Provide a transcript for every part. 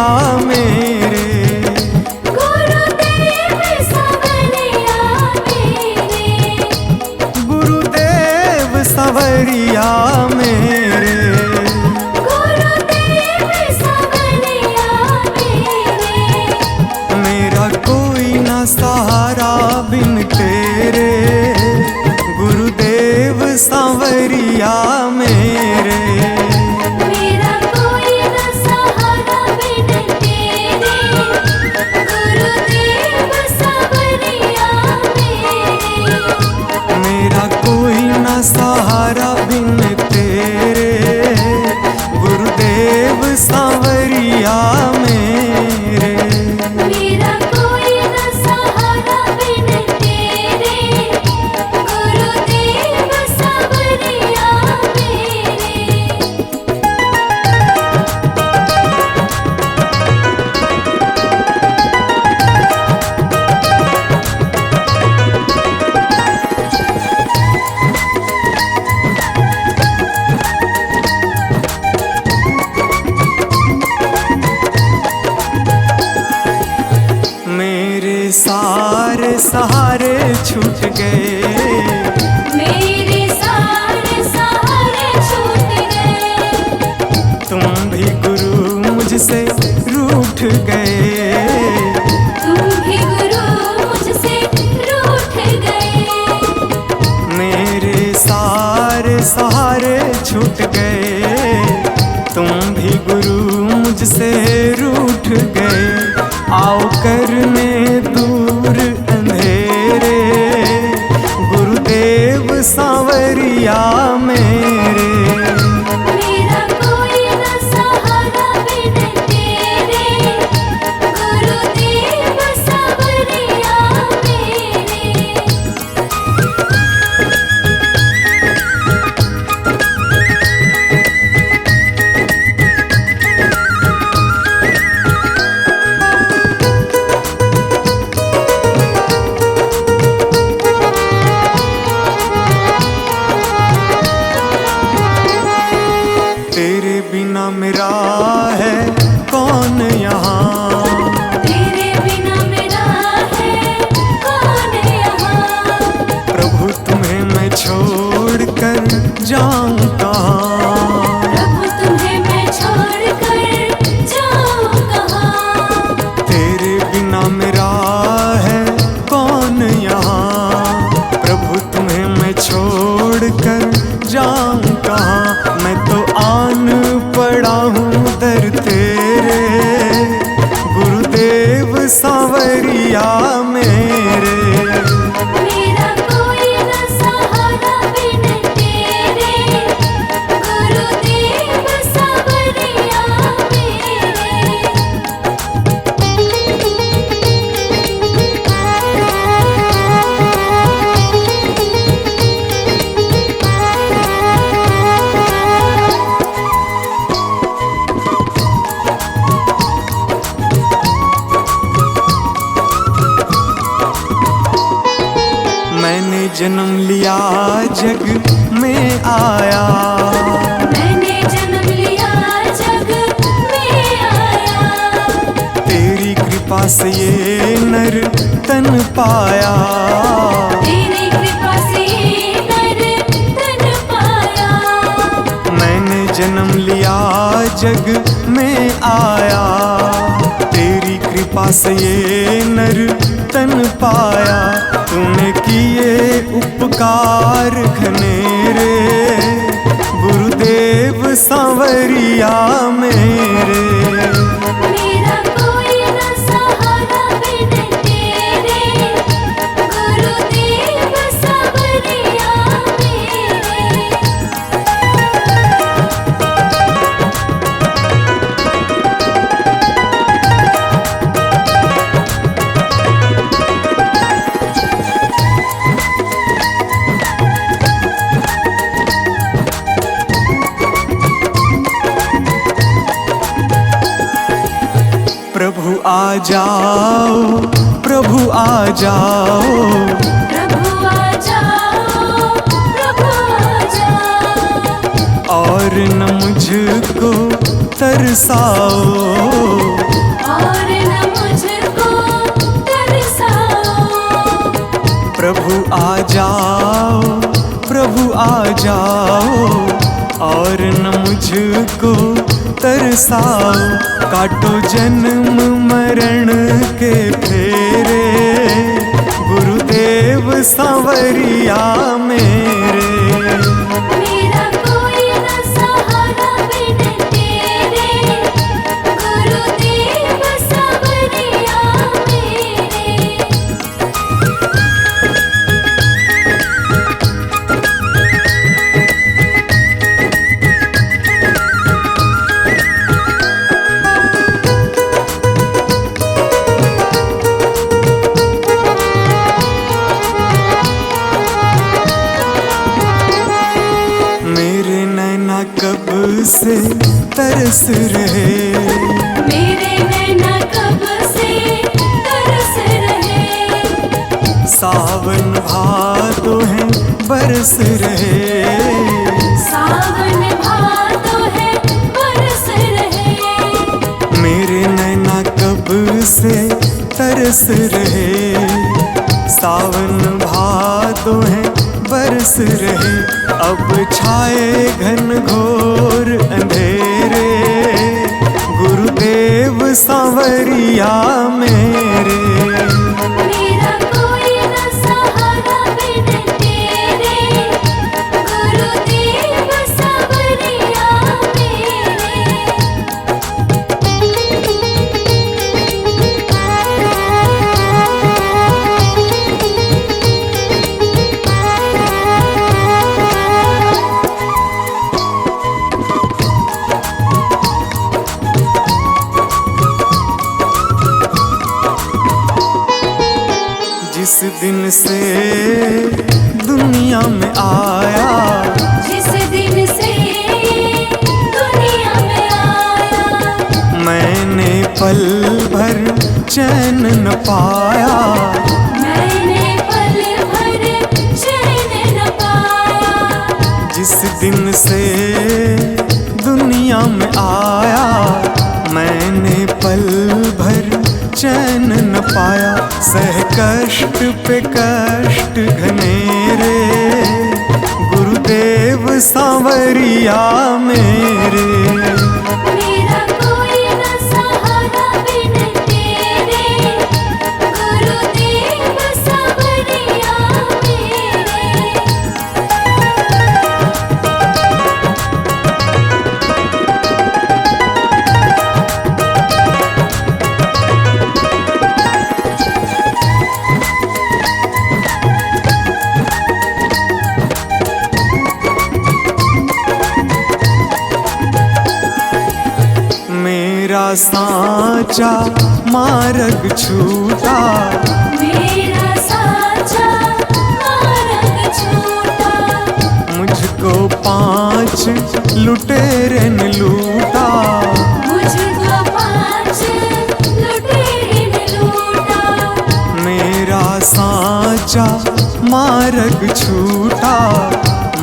सवरिया मेरे, गुरुदेव सवरिया मेरे, गुरुदेव सवरिया मेरे, गुरुदेव सवरिया मेरे। मेरा कोई न सहारा बिन तेरे, गुरुदेव सवरिया मेरे। मेरा कोई न सहारा बिन तेरे, गुरुदेव सवरिया मेरे। मेरा कोई न सहारा बिन तेरे, गुरुदेव सवरिया मेरे। मेरा कोई न सहारा बिन तेरे, गुरुदेव सवरिया मेरे। मेरे सारे सहारे छूट गए, मेरे सारे सहारे छूट गए। तुम भी गुरु मुझसे रूठ गए, तुम भी गुरु मुझसे रूठ गए। मेरे सारे सहारे छूट गए, तुम भी गुरु मुझसे रूठ गए। आओ करने दूर अंधेरे, गुरुदेव सांवरिया मेरे। मेरा कोई न सहारा बिन तेरे, गुरुदेव सवरिया मेरे। तेरे बिना मेरा है कौन यहाँ, तेरे बिना मेरा है कौन यहाँ। प्रभु तुम्हें मैं छोड़ कर जाऊँ कहाँ। प्रभु तुम्हें मैं छोड़ कर जाऊँ कहाँ। तेरे बिना मेरा है कौन यहाँ, प्रभु तुम्हें मैं छोड़ कर जाऊँ कहाँ। मैं तो आन पड़ा हूँ दर तेरे, गुरुदेव सांवरिया मेरे। मेरा कोई न सहारा बिन तेरे, गुरुदेव सवरिया मेरे। मैंने जन्म लिया जग में आया, मैंने जन्म लिया जग में आया। तेरी कृपा से ये नर तन पाया। तेरी कृपा से नर तन पाया। मैंने जन्म लिया जग में आया, तेरी कृपा से ये नर तन पाया। तूने किए उपकार घनेरे, गुरुदेव सांवरिया मेरे। मेरा कोई न सहारा बिन तेरे, गुरुदेव सवरिया मेरे। प्रभु आ जाओ, प्रभु आ जाओ, प्रभु आ जाओ, प्रभु आ जाओ। और न मुझको तरसाओ, प्रभु आ जाओ, प्रभु आ जाओ, और न मुझको तरसाओ। काटो जन्म मरण के फेरे, गुरुदेव सांवरिया मेरे। मेरा कोई न सहारा बिन तेरे, गुरुदेव सांवरिया मेरे। मेरे नैना कब से तरस रहे, मेरे नैना कब से तरस रहे। सावन भादो है बरस रहे, सावन भादो है बरस रहे। मेरे नैना कब से तरस रहे, सावन भादो है बरस रहे। अब छाए घन घोर अंधेरे, गुरुदेव सांवरिया मेरे। मेरा कोई न सहारा बिन तेरे, गुरुदेव सांवरिया जिस दिन से दुनिया में आया, जिस दिन से दुनिया में आया। मैंने पल भर चैन न पाया, मैंने पल भर चैन न पाया। जिस दिन से दुनिया में आया, मैंने पल भर चैन न पाया। सह कष्ट पे कष्ट घनेरे, गुरुदेव सांवरिया मेरे। मेरा कोई न सहारा बिन तेरे, गुरुदेव सांवरिया मेरे। मेरा साचा मार्ग छूटा, मेरा साचा मार्ग छूटा। मुझको 5 लुटेरे ने लूटा, मुझको 5 लुटेरे ने लूटा। मेरा साचा मार्ग छूटा,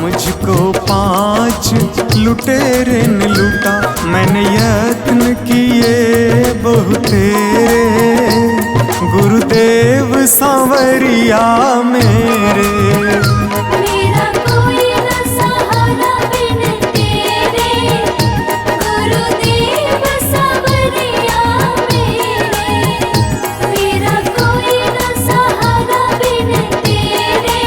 मुझको 5 लुटेरे ने लूटा। मैंने यत्न किए बहुतेरे, गुरुदेव सांवरिया मेरे। मेरा कोई न सहारा बिन तेरे, गुरुदेव सांवरिया मेरे। मेरा कोई न सहारा बिन तेरे,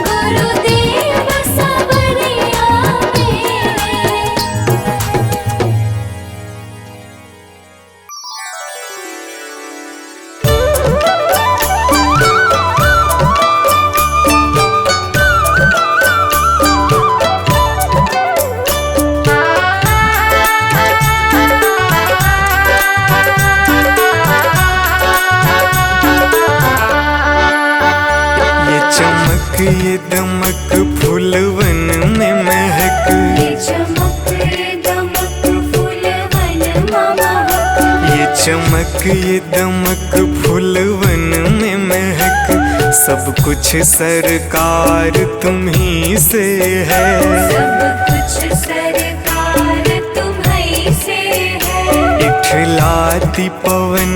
गुरुदेव सांवरिया मेरे। ये दमक फूलवन में महक, ये चमक दमक फूलवन महक। ये चमक ये दमक फूलवन में महक। सब कुछ सरकार तुम्ही से है, सब कुछ सरकार तुम्हीं से है। इठलाती पवन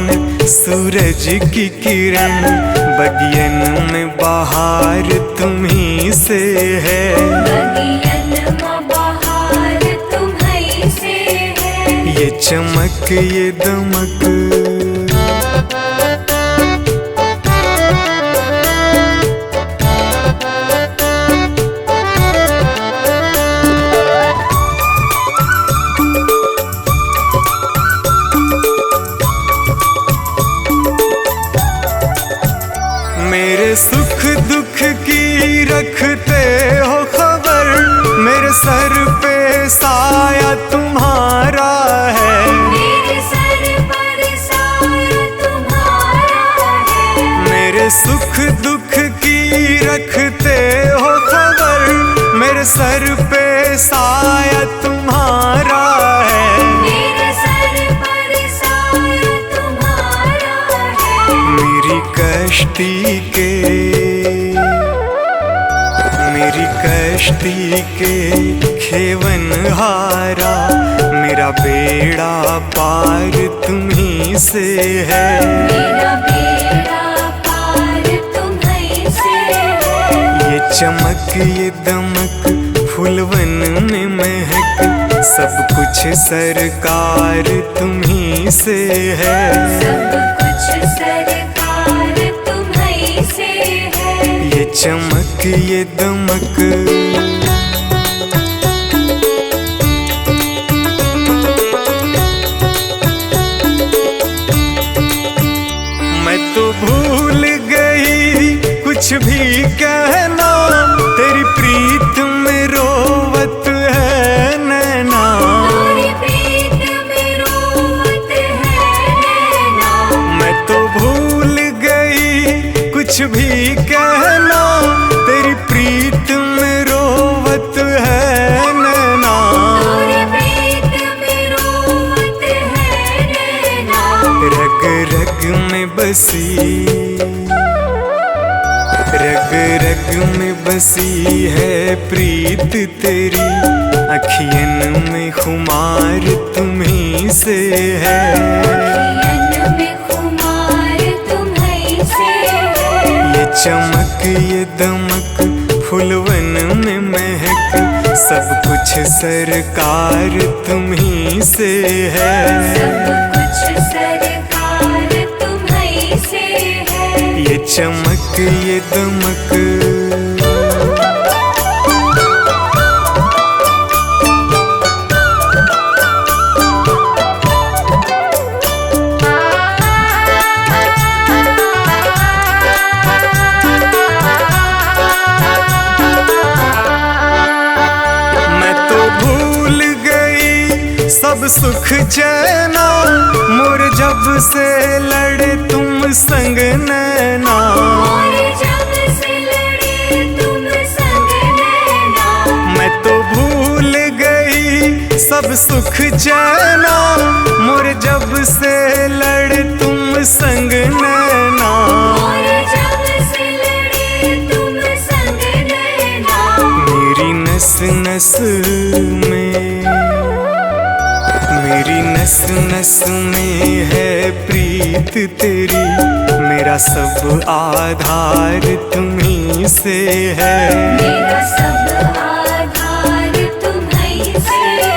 सूरज की किरण, बगियन में बहार तुम्ही से है। बगियन में बहार तुम्हीं से है। ये चमक ये दमक, मेरे सुख दुख की रखते हो खबर, मेरे सर पे साया तुम्हारा है। मेरे सर पर साया तुम्हारा है। मेरे सुख दुख की रखते हो खबर, मेरे सर पे साया तुम्हारा है। मेरे सर पर साया तुम्हारा है। मेरी कश्ती के खेवन हारा, मेरा बेड़ा पार तुम्ही से है। मेरा बेड़ा पार तुम्हीं से है। ये चमक ये दमक फूलवन में महक, सब कुछ सरकार तुम्ही से है। सब कुछ सरकार तुम्हीं से है। ये चमक ये दमक, मैं तो भूल गई कुछ भी कहना, तेरी प्रीत में रोवत है नैना। तेरी प्रीत में रोवत है नैना। मैं तो भूल गई कुछ भी कहना, तेरी प्रीत में रोवत है नैना। तेरी प्रीत में रोवत है नैना। रग रग में बसी, रग रग में बसी है प्रीत तेरी, अखियन में खुमार तुम्ही से है। अखियन में खुमार तुम्हीं से है। ये चमक ये दमक फूलवन में महक, सब कुछ सरकार तुम्ही से है। सब कुछ सरकार तुम्हीं से है। ये चमक ये दमक, मैं तो भूल गई सब सुख चैना, मोर जब से लड़े तुम संग नैना। और जब से लड़े तुम संग नैना। मैं तो भूल गई सब सुख चैना, मोर जब से लड़े तुम संग नैना। और जब से लड़े तुम संग नैना। मेरी नस नस में, मेरी नस नस में है प्रीत तेरी, मेरा सब आधार तुम्ही से है। मेरा सब आधार तुम्हीं से है।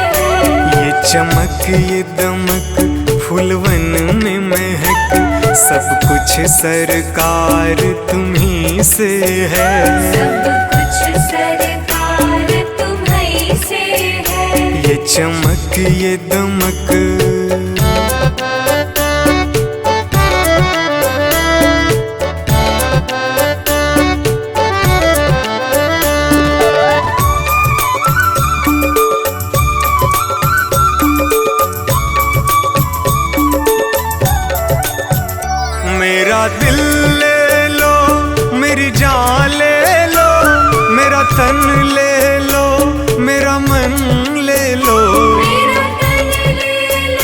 ये चमक ये दमक फूलवन में महक, सब कुछ सरकार तुम्ही से है। सब कुछ सरकार तुम्हीं से है। ये चमक ये दमक, मेरा दिल ले लो, मेरी जान ले लो, मेरा तन ले लो, मेरा मन ले लो। मेरा तन ले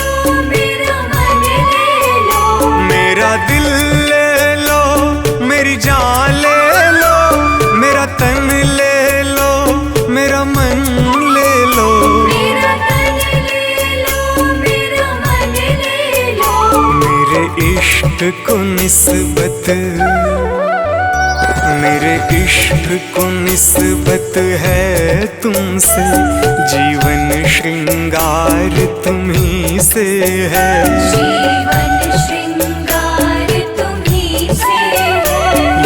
इश्क को निस्बत, मेरे इश्क को निस्बत है तुमसे, जीवन श्रृंगार तुम्ही से है। जीवन श्रृंगार तुम्ही से है।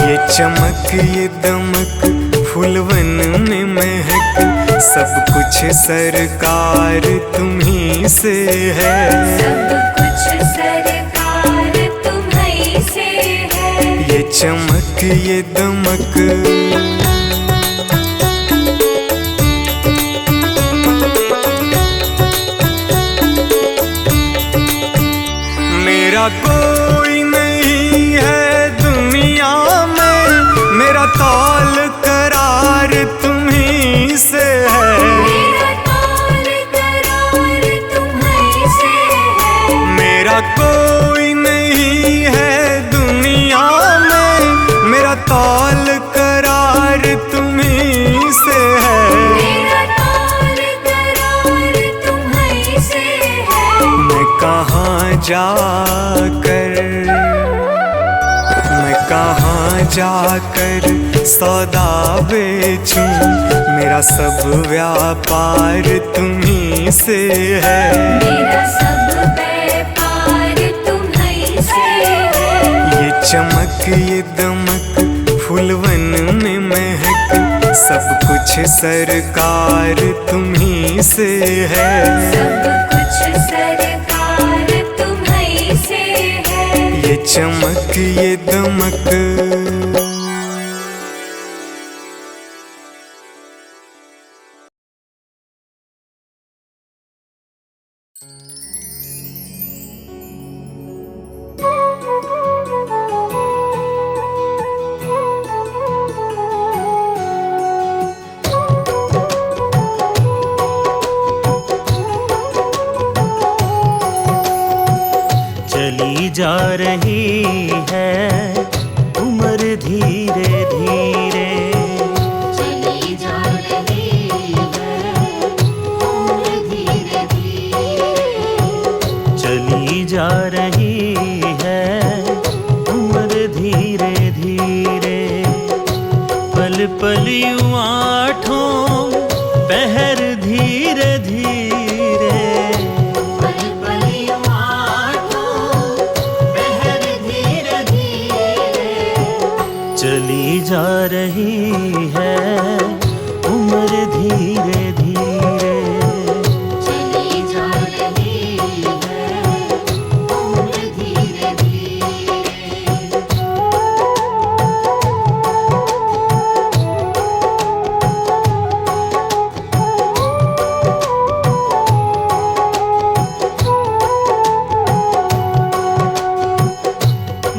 ये चमक ये दमक फूलवन में महक, सब कुछ सरकार तुम्ही से है। सब कुछ सरकार तुम्ही से है। ये चमक ये दमक मेरा कोई नहीं है दुनिया में, मेरा तौल करार तुम्ही से है। मेरा तौल करार तुम्ही से है। मेरा कोई नहीं है दुनिया में, मेरा तौल करार तुम्ही से है। मेरा तौल करार तुम्ही से है। मैं कहाँ जाकर सौदा बेचूं, मेरा सब व्यापार तुम्ही से है। मेरा सब व्यापार तुम्ही से है। ये चमक ये दमक फूलवन में महक, सब कुछ सरकार तुम्ही से है। सब कुछ सरकार तुम्ही से है। ये चमक ये दमक चली जा रही है उम्र धीरे धीरे, चली जा रही है उम्र धीरे धीरे। चली जा रही है उम्र धीरे धीरे। पल पल यूं आठों पहर धीरे धीरे। पल पल यूं आठों पहर धीरे धीरे। चली जा रही है उम्र धीरे धीरे। चली जा रही है उम्र धीरे धीरे।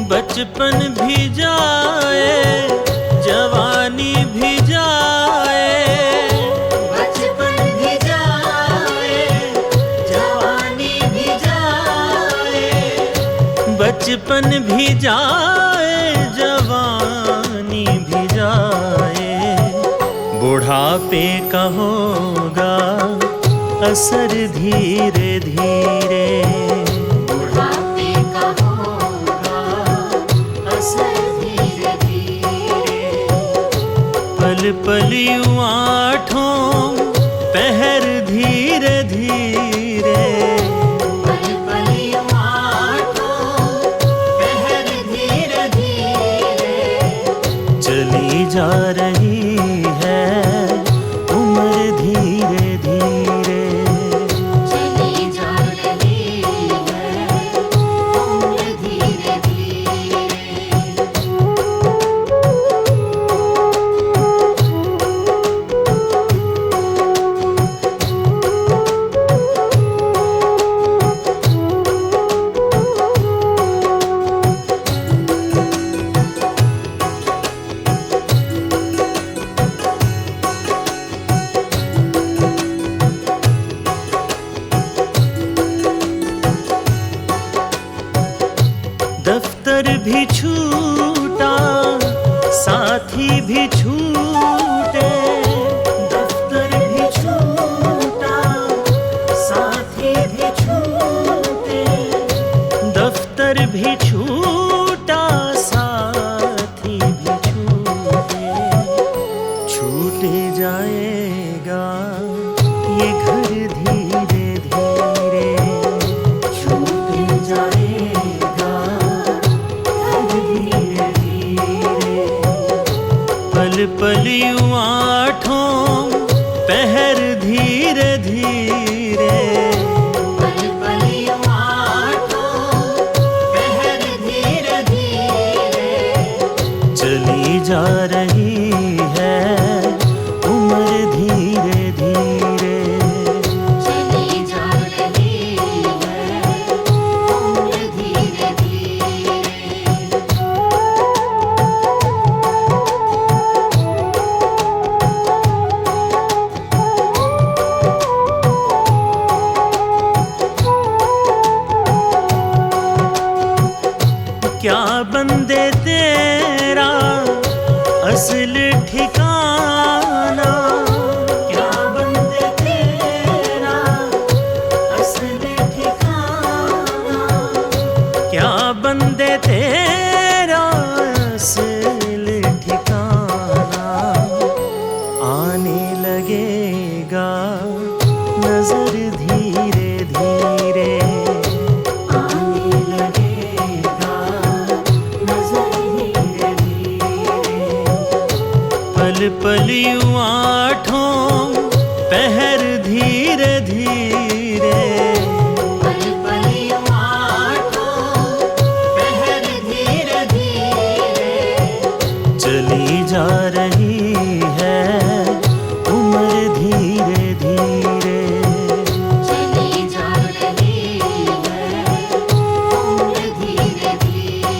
बचपन भी जाए जवानी भी जाए। बचपन भी जाए जवानी भी जाए। बचपन भी जाए जवानी भी जाए। बुढ़ापे का होगा असर धीरे धीरे। बुढ़ापे का होगा असर धीरे धीरे। पल पल यूं आठों पहर धीरे धीरे। पल पल यूं आठों पहर धीरे धीरे। चली जा रही है उम्र धीरे धीरे। चली जा रही है उम्र धीरे धीरे। दफ्तर भी छूटा साथी भी छूटे। दफ्तर भी छूटा साथी भी छूटे। दफ्तर भी पल पल यूं आठों पहर धीरे धीरे, पल पल यूं आठों पहर धीरे धीरे, चली जा रही है उम्र धीरे धीरे। चली जा रही है उम्र धीरे धीरे। क्या बंदे तेरा असल ठिकाना, क्या बंदे तेरा असल ठिकाना, क्या बंदे तेरा असल ठिकाना, आने लगेगा नजर धीरे धीरे। आने लगेगा नजर धीरे धीरे। पल पल यूं आठों पहर धीरे धीरे, पल पल यूं आठों पहर धीरे धीरे, चली जा रही है उम्र धीरे धीरे। चली जा रही है उम्र धीरे धीरे।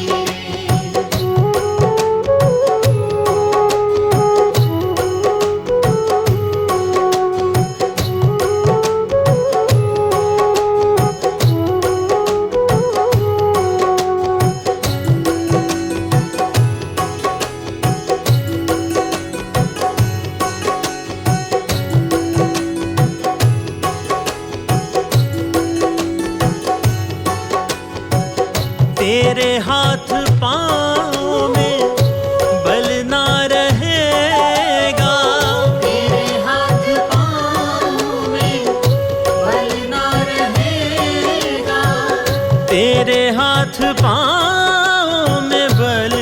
तेरे हाथ पाँव में बल ना रहेगा, तेरे हाथ पाँव में बल ना रहेगा, तेरे हाथ पाँव में बल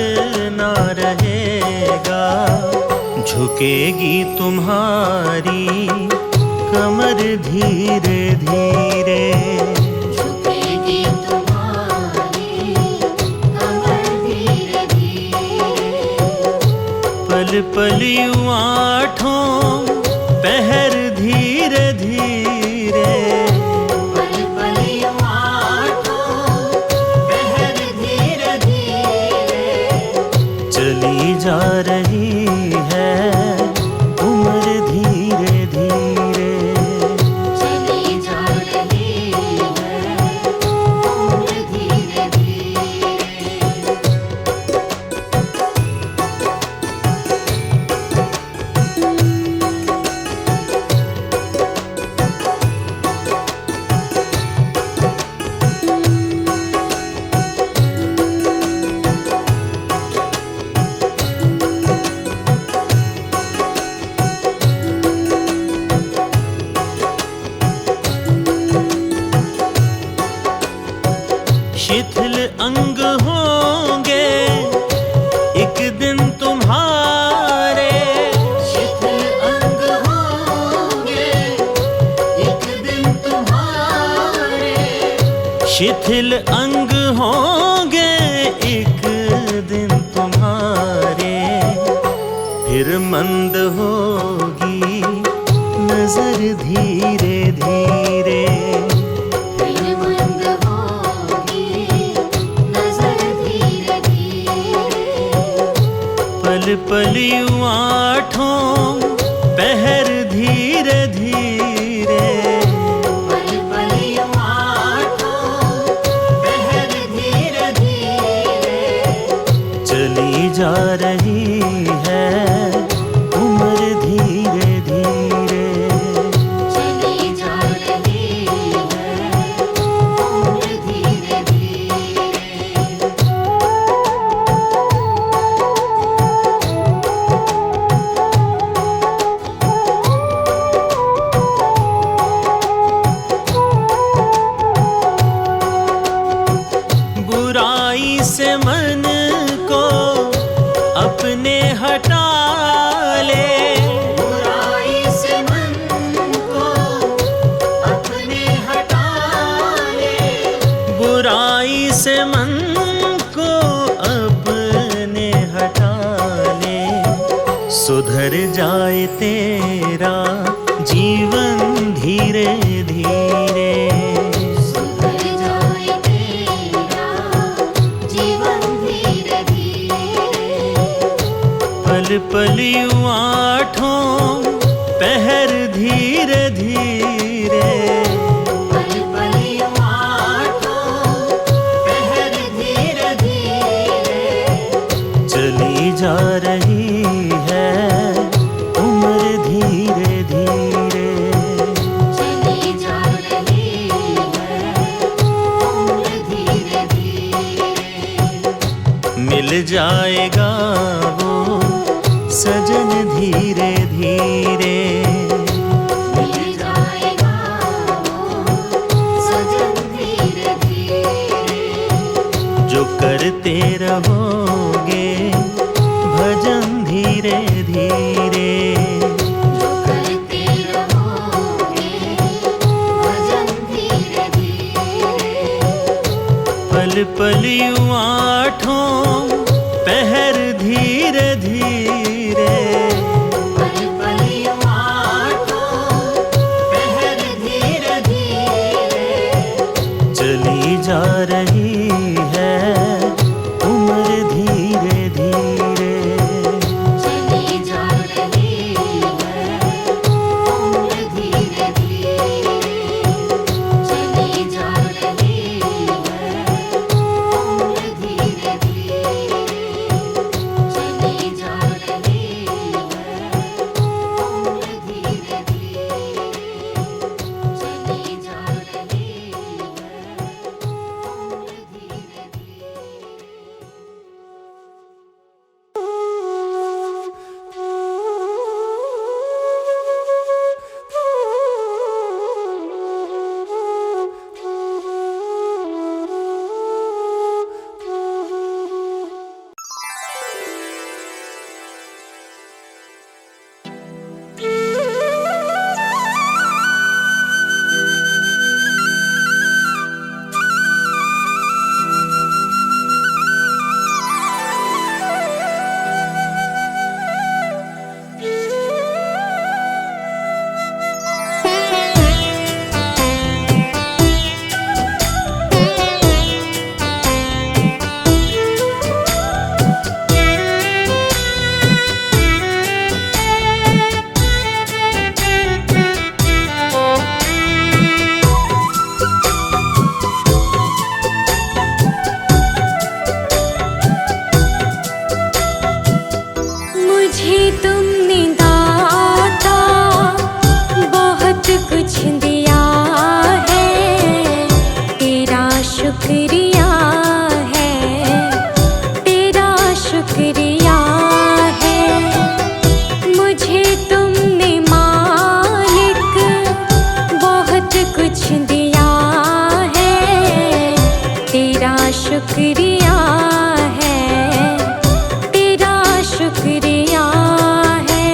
ना रहेगा। झुकेगी तुम्हारी कमर धीरे धीरे, झुकेगी तुम्हारी कमर धीरे धीरे। पल पल यूं आठों पहर धीरे धीरे, पल पल यूं आठों पहर धीरे धीरे, चली जा रही है उम्र धीरे धीरे। चली जा रही है उम्र धीरे धीरे। शिथिल अंग होंगे एक दिन तुम्हारे, शिथिल अंग होंगे एक दिन तुम्हारे, शिथिल अंग होंगे एक दिन तुम्हारे। फिर मंद होगी नजर धीरे धीरे, फिर मंद होगी नजर धीरे धीरे। पल पल यूं आठों पहर धीरे धीरे, पल पल यूं आठों पहर धीरे धीरे, चली जा रही है उम्र धीरे धीरे। चली जा रही है उम्र धीरे धीरे। बुराई से मन को अपने हटा बुराई से मन को अपने हटा ले, सुधर जाए तेरा जीवन धीरे धीरे। सुधर जाए तेरा जीवन धीरे धीरे। पल पल यूं आठों पहर धीरे धीरे। पल पल यूं आठों पहर धीरे धीरे। चली जा रही है उम्र धीरे धीरे। चली जा रही है उम्र धीरे धीरे। मिल जाएगा वो सजन धीरे धीरे। मिल जाएगा वो सजन धीरे धीरे। जो करते रहोगे भजन धीरे धीरे। जो करते रहोगे भजन धीरे धीरे। पल पल यूं आठों पहर धीरे धीरे। पल पल यूं आठों पहर धीरे धीरे। चली जा रही है उम्र धीरे धीरे। चली जा रही है उम्र धीरे धीरे। चली जा रही है उम्र धीरे धीरे। चली जा रही है उम्र धीरे धीरे। चली जा रही है उम्र धीरे मुझे तुमने दाता बहुत कुछ दिया है, तेरा शुक्रिया है, तेरा शुक्रिया है। मुझे तुमने मालिक बहुत कुछ दिया है, तेरा शुक्रिया है, तेरा शुक्रिया है।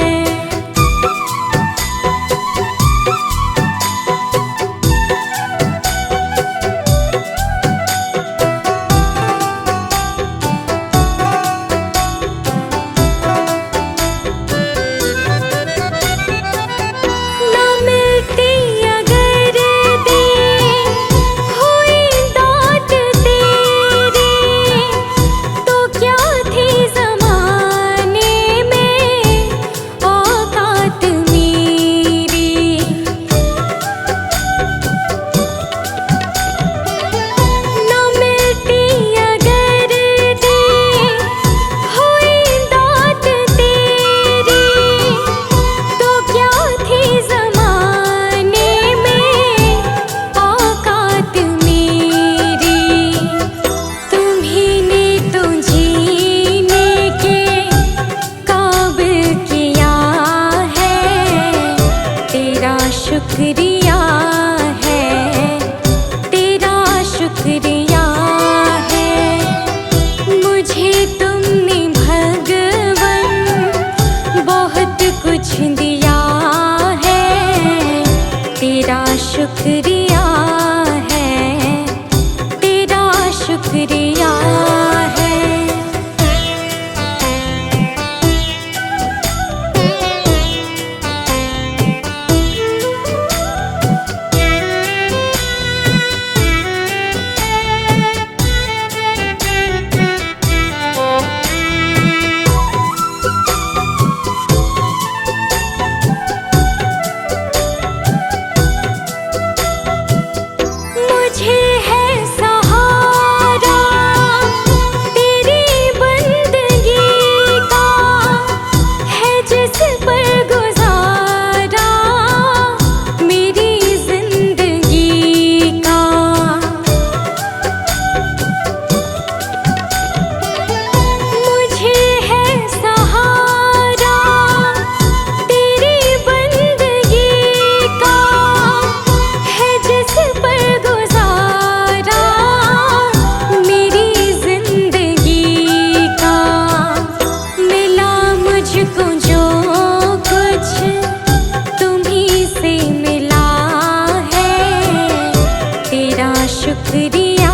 शुक्रिया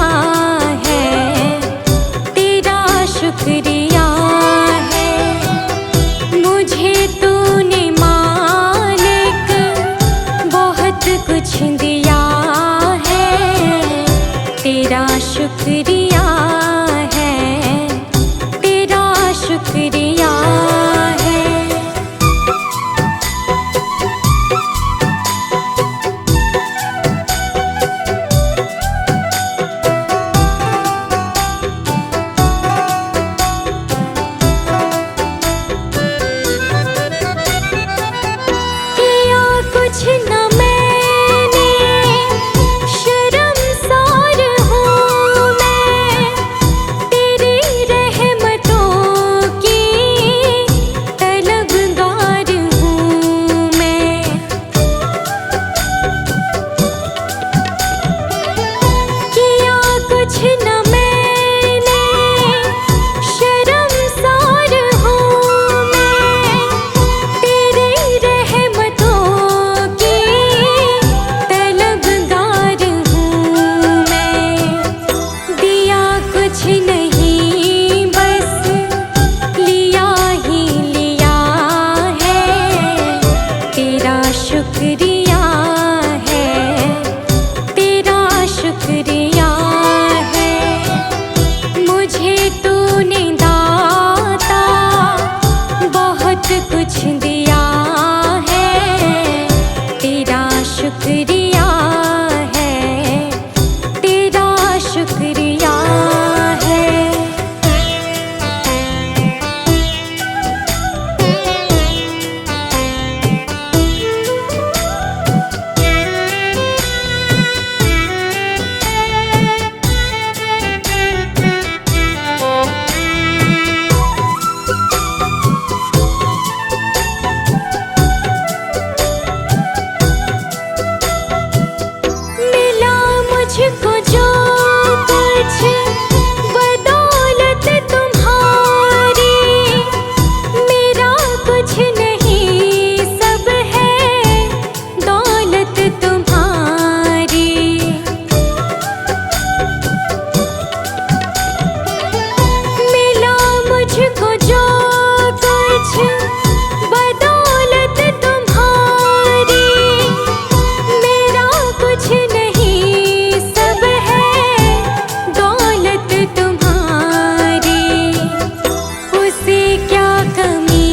है, तेरा शुक्रिया है। मुझे तूने मालिक बहुत कुछ दिया है, तेरा शुक्रिया है, तेरा शुक्रिया है। किया कुछ न मैंने, शर्मसार हूँ मैं, तेरी रहमतों की तलबगार हूँ मैं। किया कुछ न मैंने, शर्मसार हूँ मैं, तेरी रहमतों की तलबगार हूँ मैं। दिया कुछ नहीं बस लिया ही लिया है, तेरा शुक्रिया है, तेरा शुक्रिया है। मुझे तूने दाता बहुत कुछ दिया है, तेरा शुक्रिया है, तेरा शुक्रिया है। मिला मुझको जो कुछ बदौलत तुम्हारी, मेरा कुछ नहीं सब है दौलत तुम्हारी। मिला मुझको जो कुछ बदौलत तुम्हारी, मेरा कुछ नहीं सब है दौलत तुम्हारी। उसे क्या कमी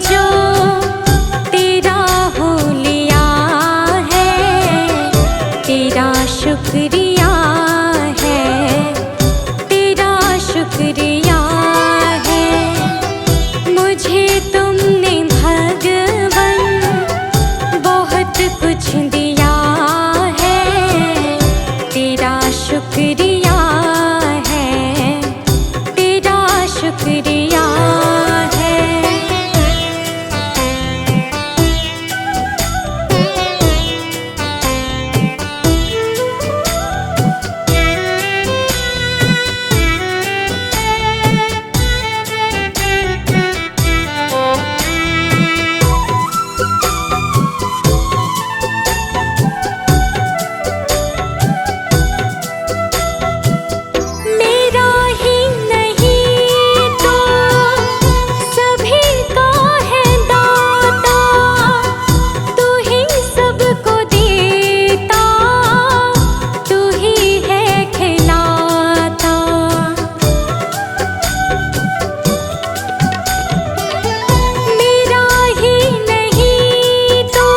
जो तेरा हो लिया है, तेरा शुक्रिया है, तेरा शुक्रिया है। मुझे तुमने भगवन बहुत कुछ दिया है, तेरा शुक्रिया है, तेरा शुक्रिया है। मेरा ही नहीं तो सभी का है दाता, तू ही सबको देता, तू ही है खिलाता। मेरा ही नहीं तो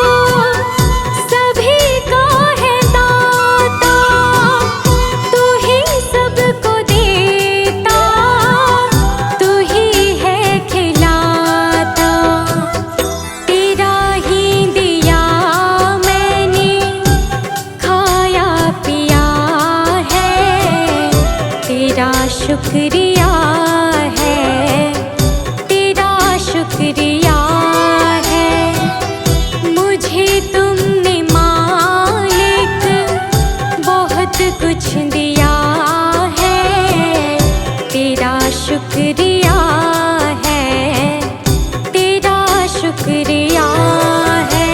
सभी का है दाता, तू ही सबको देता, तू ही है खिलाता। तेरा ही दिया मैंने खाया पिया है, तेरा शुक्रिया है, तेरा शुक्रिया है। मुझे तुमने मालिक बहुत कुछ दिया है, तेरा शुक्रिया है, तेरा शुक्रिया है।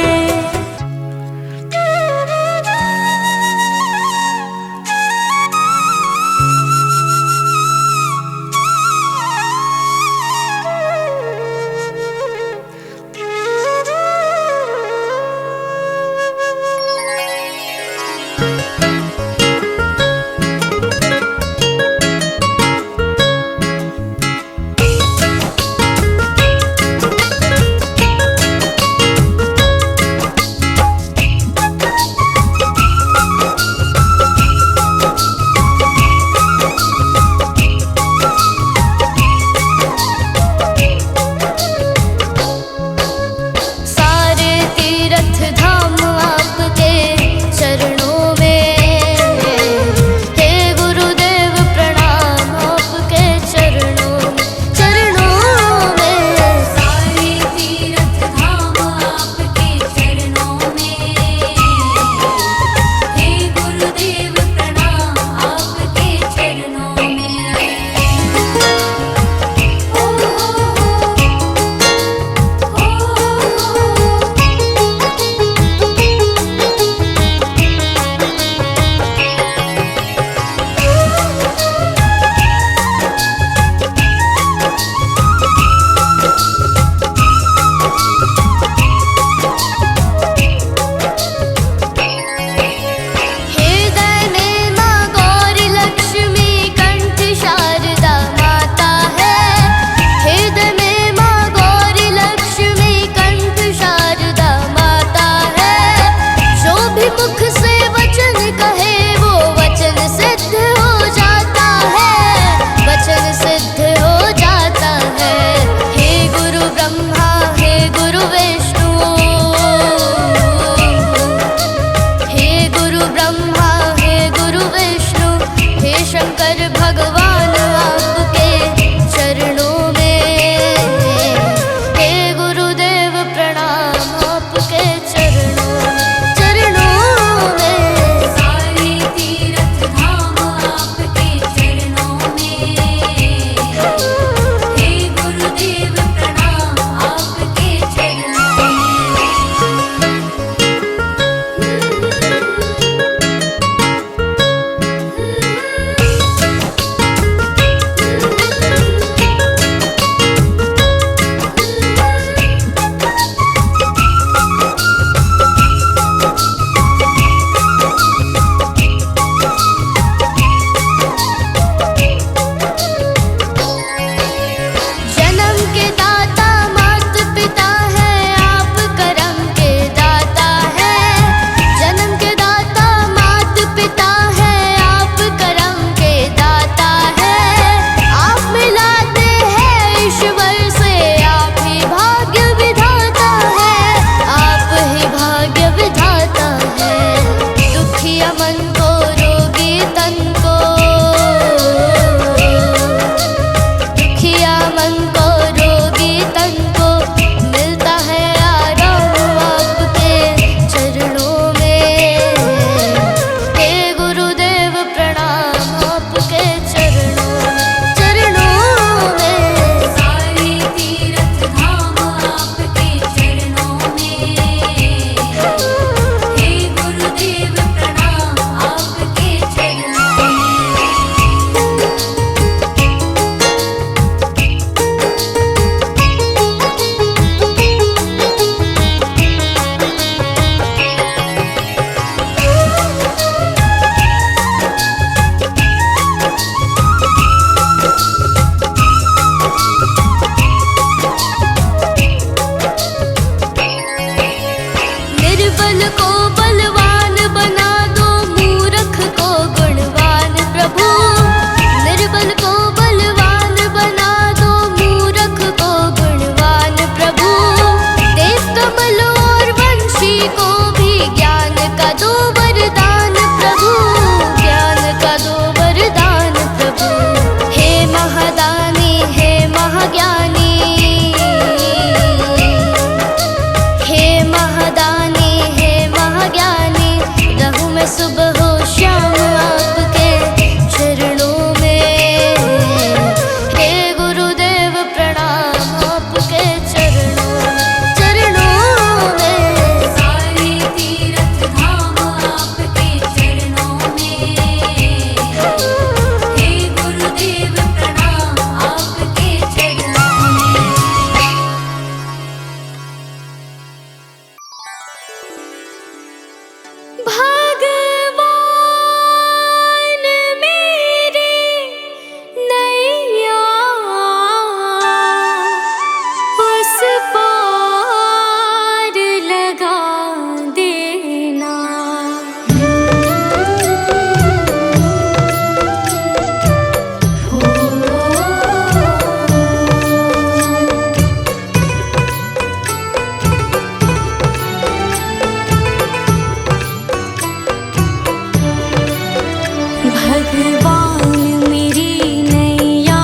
भगवान मेरी नैया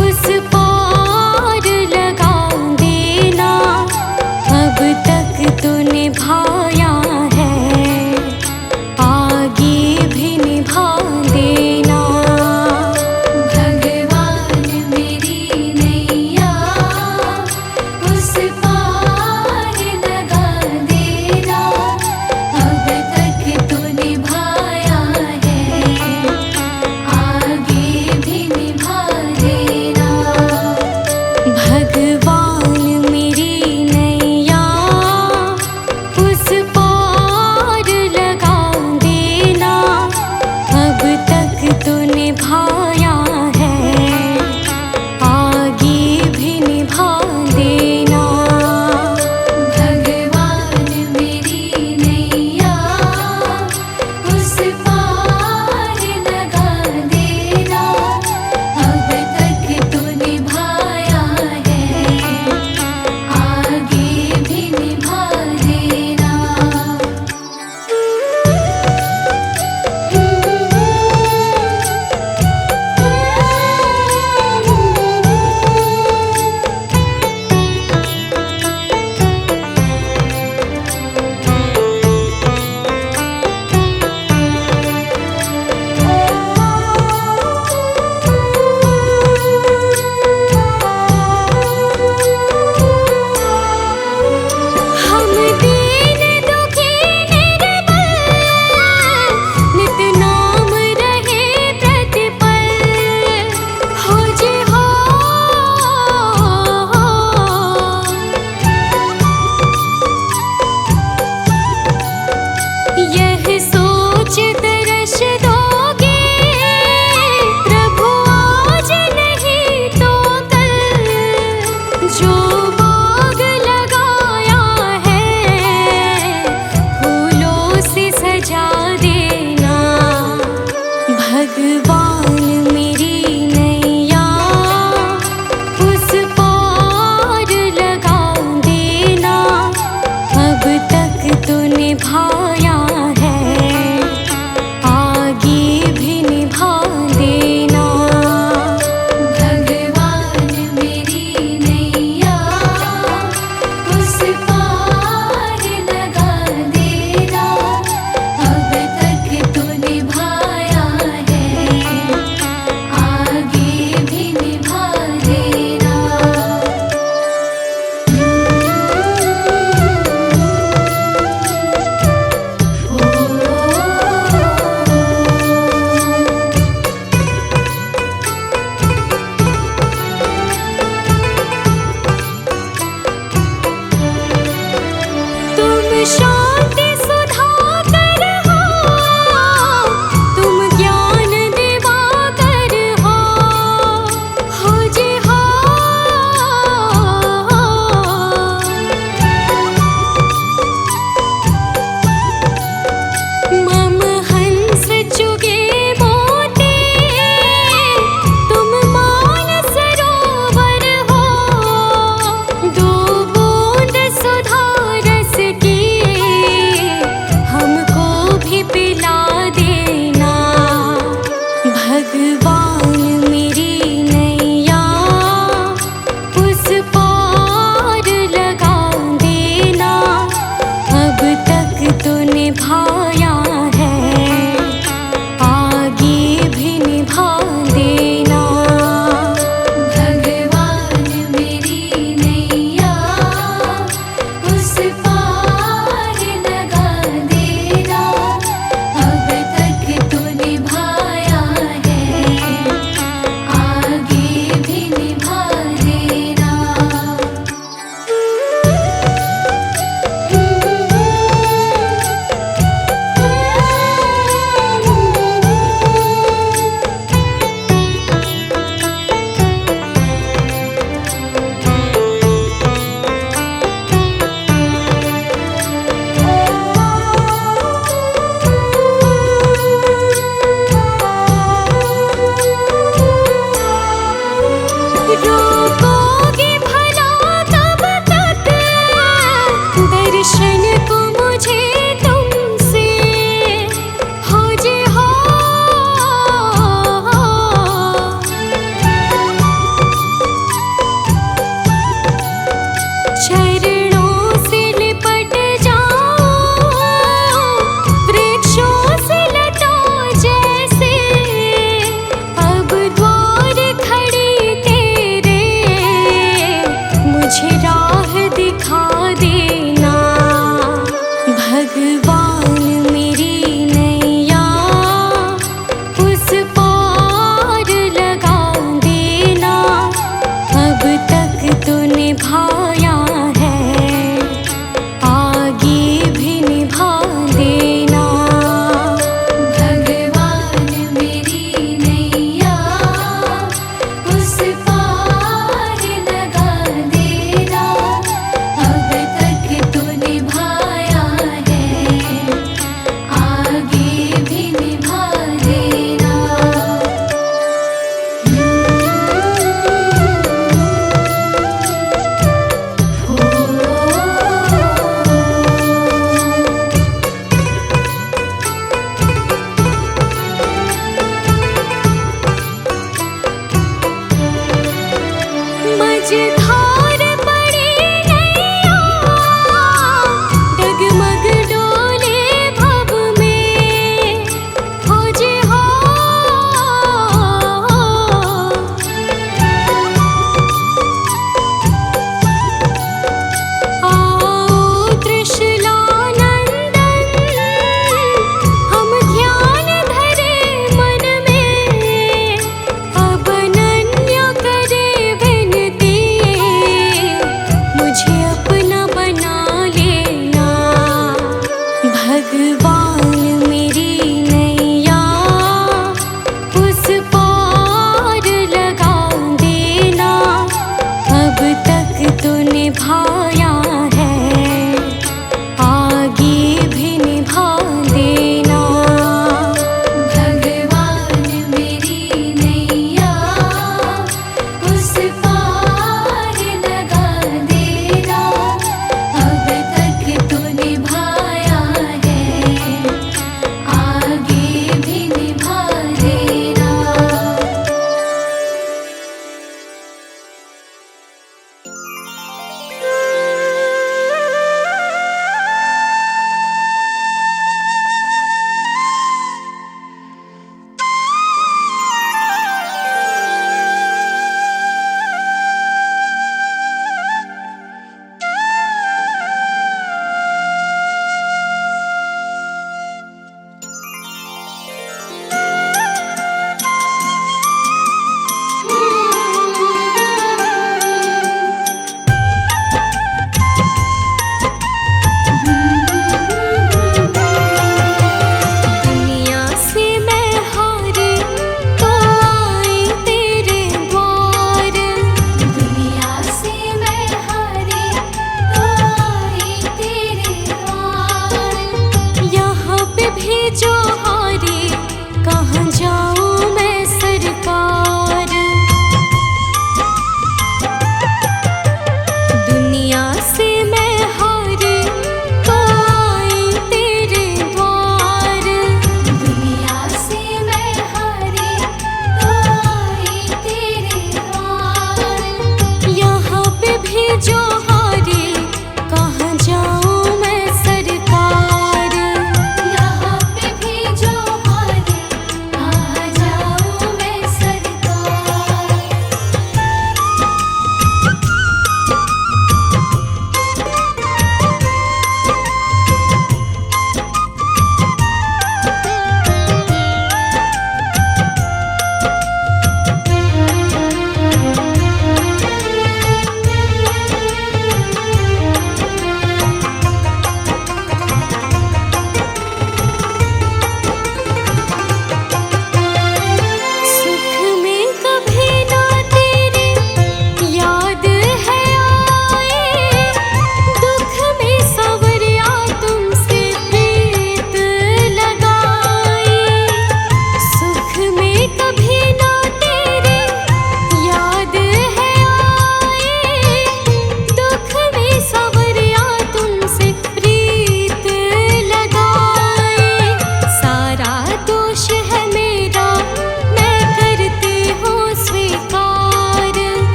उस पार लगा देना। अब तक तो निभाया है, आगे भी निभा देना। भगवान मेरी नैया उस पार लगा देना। अब तक तो निभाया है,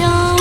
जाऊं